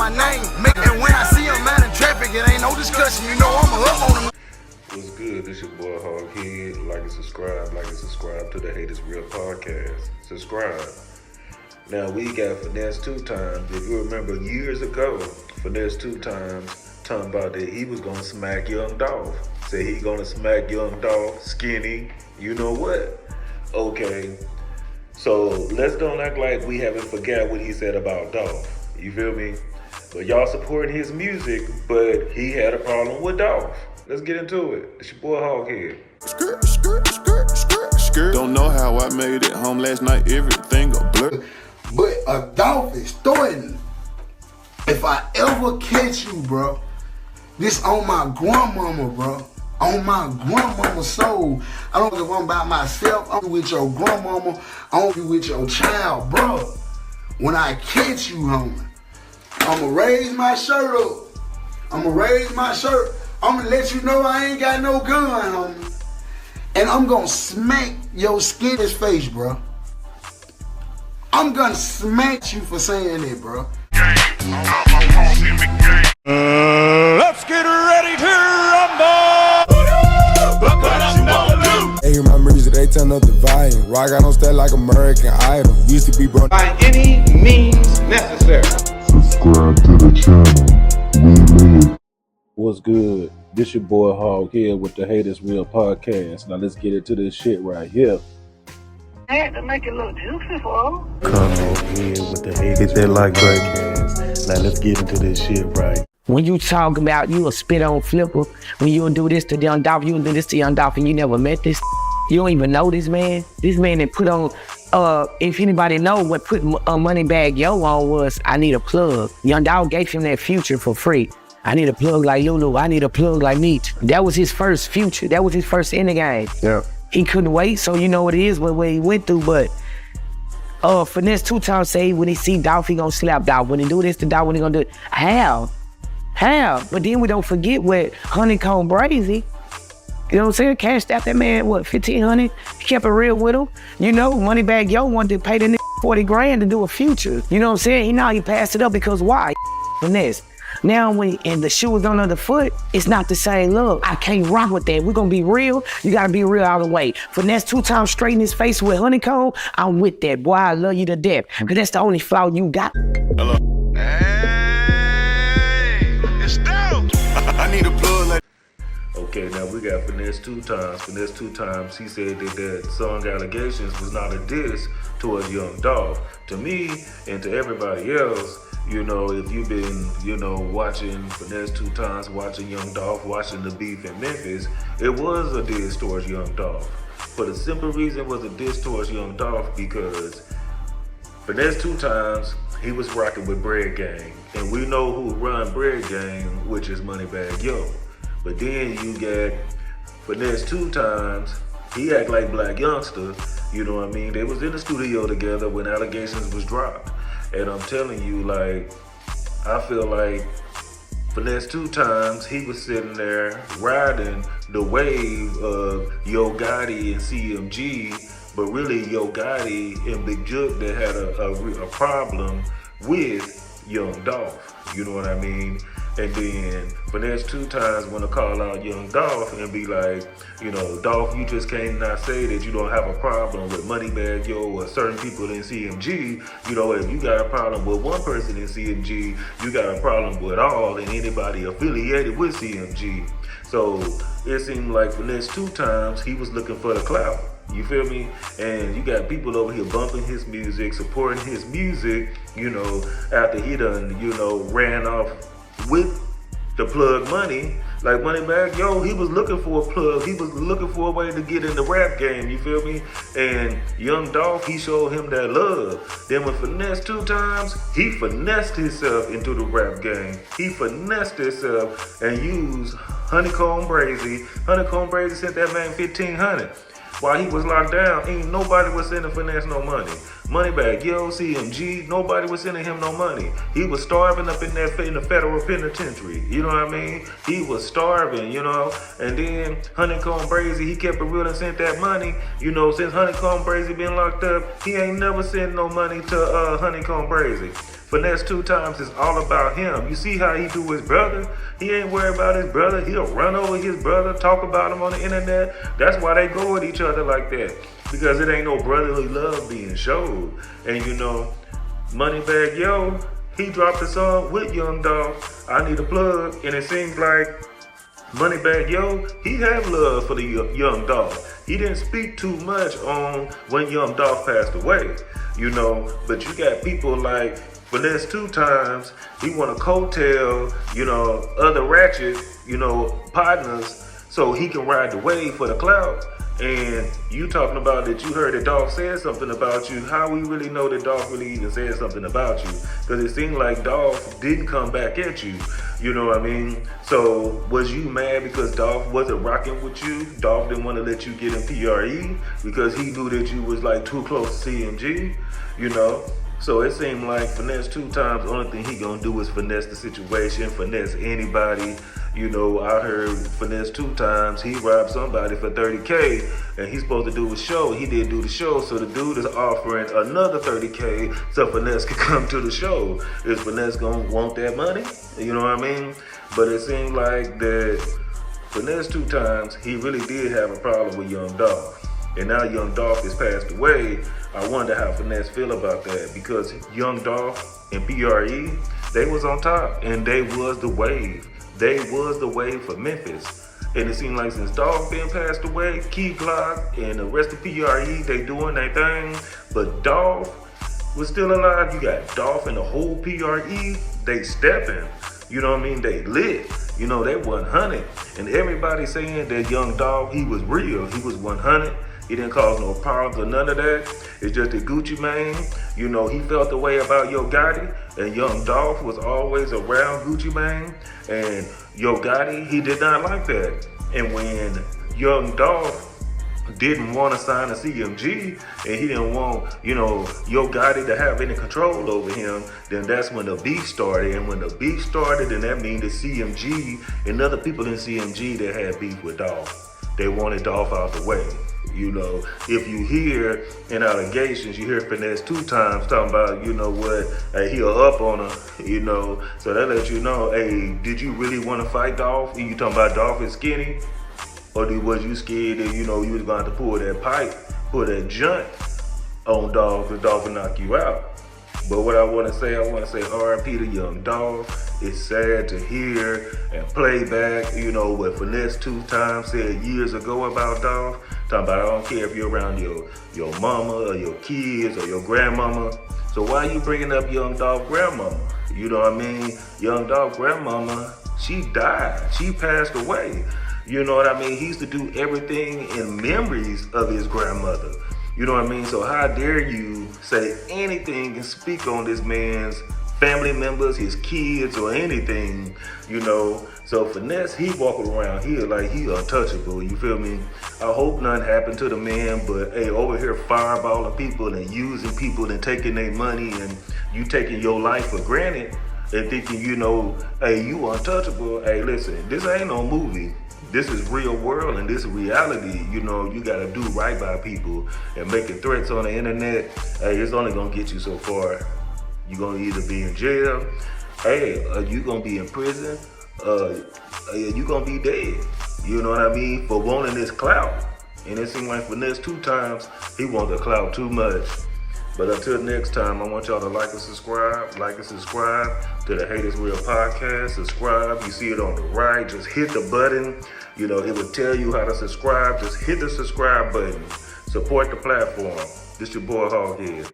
my name. And when I see him out in traffic, it ain't no discussion. You know I'm up on him. What's good? This your boy Hoghead. Like and subscribe to the Haters Real podcast. Subscribe. Now we got FINESE2TYMES. If you remember years ago, FINESE2TYMES talking about that he was gonna smack young Dolph. Say he gonna smack young Dolph, skinny, you know what? Okay. So let's don't act like we haven't forgot what he said about Dolph. You feel me? But y'all supporting his music, but he had a problem with Dolph. Let's get into it. It's your boy Hoghead. Don't know how I made it home last night. Everything a blur. But a Dolph is threatening. If I ever catch you, bro, this on my grandmama, bro. On my grandmama's soul. I don't give a fuck about myself. I'm with your grandmama. I'm with your child, bro. When I catch you, homie, I'ma raise my shirt up. I'ma let you know I ain't got no gun, homie. And I'm gonna smack your skinny face, bro. I'm gonna smack you for saying it, bro. Let's get ready to rumble. They hear my music, they turn up the volume. Rock out on stage like American Idol. Used to be bro. By any means necessary. Subscribe to the channel. We live. What's good? This your boy Hoghead with the Haters Real podcast. Now let's get into this shit right here. I had to make it look juicy for him. Come on here with the Haters. Hit that like button. Now let's get into this shit right. When you talk about you a spit on flipper, when you'll do this to young Dolph, you'll do this to young Dolph, and you never met this. You don't even know this man. This man that put on, if anybody know what put Moneybagg Yo on was, I need a plug. Young Dolph gave him that future for free. I need a plug like Lulu. I need a plug like Meech. That was his first future. That was his first in the game. Yeah. He couldn't wait, so you know what it is, what he went through, but FINESE2TYMES say when he see Dolph, he gonna slap Dolph. When he do this to Dolph, when he gonna do it, how? But then we don't forget what Honeycomb Brazy, you know what I'm saying? Cashed out that man, what, 1,500? He kept it real with him. You know, Moneybagg Yo wanted to pay the nigga 40 grand to do a future. You know what I'm saying? He passed it up because why? Finesse. Now when the shoe was on the other foot, it's not the same look. I can't rock with that. We're gonna be real. You gotta be real all the way. FINESE2TYMES straight in his face with Honeycomb, I'm with that. Boy, I love you to death. Cause that's the only flaw you got. Hello. Hey, it's down. I need a plug like. Okay, now we got FINESE2TYMES. FINESE2TYMES, he said that song Allegations was not a diss towards young Dolph. To me and to everybody else, you know, if you've been, you know, watching FINESE2TYMES, watching young Dolph, watching the beef in Memphis, it was a diss towards young Dolph. For the simple reason it was a diss towards young Dolph because FINESE2TYMES, he was rocking with Bread Gang. And we know who run Bread Gang, which is Moneybagg Yo. But then you got FINESE2TYMES, he act like Black Youngster, you know what I mean? They was in the studio together when Allegations was dropped. And I'm telling you, like, I feel like FINESE2TYMES, he was sitting there riding the wave of Yo Gotti and CMG, but really Yo Gotti and Big Jook that had a problem with young Dolph, you know what I mean? And then FINESE2TYMES want to call out young Dolph and be like, you know, Dolph, you just can't not say that you don't have a problem with Moneybagg Yo or certain people in CMG. You know, if you got a problem with one person in CMG, you got a problem with all and anybody affiliated with CMG. So it seemed like FINESE2TYMES, he was looking for the clout. You feel me? And you got people over here bumping his music, supporting his music, you know, after he done, you know, ran off with the plug money. Like Moneybagg Yo, he was looking for a plug. He was looking for a way to get in the rap game, you feel me? And young Dolph, he showed him that love. Then with FINESE2TYMES, he finessed himself into the rap game. He finessed himself and used Honeycomb Brazy. Honeycomb Brazy sent that man 1,500. While he was locked down, ain't nobody was sending Finesse no money. Moneybagg Yo, CMG, nobody was sending him no money. He was starving up in the federal penitentiary. You know what I mean? He was starving, you know. And then Honeycomb Brazy, he kept it real and sent that money. You know, since Honeycomb Brazy been locked up, he ain't never sent no money to Honeycomb Brazy. FINESE2TYMES is all about him. You see how he do his brother? He ain't worried about his brother. He'll run over his brother, talk about him on the internet. That's why they go at each other like that. Because it ain't no brotherly love being showed. And you know, Moneybagg Yo, he dropped a song with Young Dolph, I Need a Plug, and it seems like Moneybagg Yo, he have love for the Young Dolph. He didn't speak too much on when Young Dolph passed away, you know, but you got people like FINESE2TYMES, he want to coattail, you know, other ratchet, you know, partners so he can ride the wave for the clout. And you talking about that you heard that Dolph said something about you. How we really know that Dolph really even said something about you? Because it seemed like Dolph didn't come back at you. You know what I mean? So was you mad because Dolph wasn't rocking with you? Dolph didn't want to let you get in PRE because he knew that you was like too close to CMG, you know? So it seemed like FINESE2TYMES, the only thing he gonna do is finesse the situation, finesse anybody. You know, I heard FINESE2TYMES, he robbed somebody for 30K and he's supposed to do a show. He didn't do the show, so the dude is offering another 30K so Finesse can come to the show. Is Finesse gonna want that money? You know what I mean? But it seemed like that FINESE2TYMES, he really did have a problem with Young Dolph. And now Young Dolph has passed away. I wonder how Finesse feel about that, because Young Dolph and PRE, they was on top and they was the wave. They was the wave for Memphis. And it seemed like since Dolph been passed away, Key Glock and the rest of PRE, they doing their thing. But Dolph was still alive. You got Dolph and the whole PRE, they stepping. You know what I mean? They lit. You know, they 100. And everybody saying that Young Dolph, he was real. He was 100. He didn't cause no problems or none of that. It's just a Gucci Mane. You know, he felt the way about Yo Gotti, and Young Dolph was always around Gucci Mane, and Yo Gotti, he did not like that. And when Young Dolph didn't want to sign a CMG, and he didn't want, you know, Yo Gotti to have any control over him, then that's when the beef started. And when the beef started, then that means the CMG and other people in CMG that had beef with Dolph, they wanted Dolph out the way. You know, if you hear in allegations, you hear FINESE2TYMES talking about, you know what, hey, he up on her, you know. So that lets you know, hey, did you really want to fight Dolph? And you talking about Dolph is skinny? Or was you scared that, you know, you was going to pull that pipe, pull that junt on Dolph, because Dolph would knock you out? But what I want to say RIP to Young Dolph. It's sad to hear and play back, you know, what FINESE2TYMES said years ago about Dolph. Talking about, I don't care if you're around your mama or your kids or your grandmama. So why are you bringing up Young Dolph grandmama? You know what I mean? Young Dolph grandmama, she died. She passed away. You know what I mean? He used to do everything in memories of his grandmother. You know what I mean? So how dare you say anything and speak on this man's family members, his kids, or anything, you know? So Finesse, he walking around here like he untouchable, you feel me? I hope nothing happened to the man, but hey, over here fireballing people and using people and taking their money, and you taking your life for granted and thinking, you know, hey, you untouchable. Hey, listen, this ain't no movie. This is real world and this is reality. You know, you gotta do right by people, and making threats on the internet, hey, it's only gonna get you so far. You're gonna either be in jail, hey, you gonna be in prison, you gonna be dead. You know what I mean? For wanting this clout. And it seems like FINESE2TYMES, he wants the clout too much. But until next time, I want y'all to like and subscribe to the Hate Is Real podcast. Subscribe, you see it on the right, just hit the button. You know, it will tell you how to subscribe. Just hit the subscribe button. Support the platform. This your boy Hoghead.